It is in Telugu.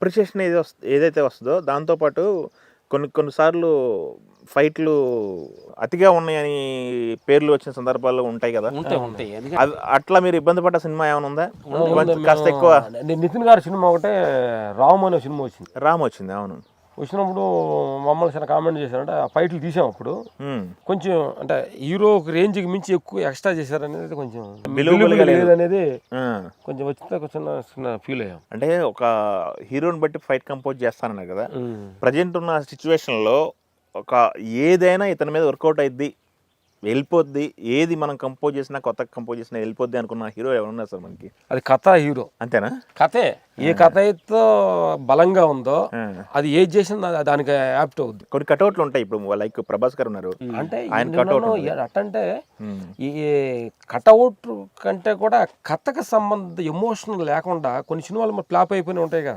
అప్రిషియేషన్ ఏదైతే వస్తుందో దాంతోపాటు కొన్నిసార్లు ఫైట్లు అతిగా ఉన్నాయని పేర్లు వచ్చిన సందర్భాలు ఉంటాయి కదా, ఉంటాయి. అట్లా మీరు ఇబ్బంది పడ్డ సినిమా ఏమైనా ఉందా? కాస్త ఎక్కువ నితిన్ గారి సినిమా ఒకటే రామ్ అనే సినిమా వచ్చింది. రామ్ వచ్చింది, అవును. వచ్చినప్పుడు మమ్మల్ని చాలా కామెంట్ చేశారంటే ఆ ఫైట్లు తీసాం అప్పుడు కొంచెం అంటే హీరో రేంజ్కి మించి ఎక్కువ ఎక్స్ట్రా చేశారనేది కొంచెం లేదనేది కొంచెం వచ్చిన చిన్న ఫీల్ అయ్యాం. అంటే ఒక హీరోని బట్టి ఫైట్ కంపోజ్ చేస్తానన్నారు కదా, ప్రజెంట్ ఉన్న సిచ్యువేషన్లో ఒక ఏదైనా ఇతని మీద వర్కౌట్ అయింది, వెళ్ళిపోద్ది, ఏది మనం కంపోజ్ చేసినా కొత్త కంపోజ్ చేసినా వెళ్ళిపోద్ది అనుకున్న హీరో ఎవరున్నారు సార్ మనకి? అది కథ హీరో అంతేనా? కథే ఏ కథ అయితే బలంగా ఉందో అది ఏది చేసినా దానికి యాప్ట్ అవుద్ది. కొన్ని కటౌట్లు ఉంటాయి, ఇప్పుడు లైక్ ప్రభాస్ గారు ఉన్నారు అంటే ఆయన కటౌట్ అట్టంటే ఈ కటౌట్ కంటే కూడా కథకు సంబంధం ఎమోషనల్ లేకుండా కొన్ని సినిమాలు ఫ్లాప్ అయిపోయినాయి ఉంటాయి కదా.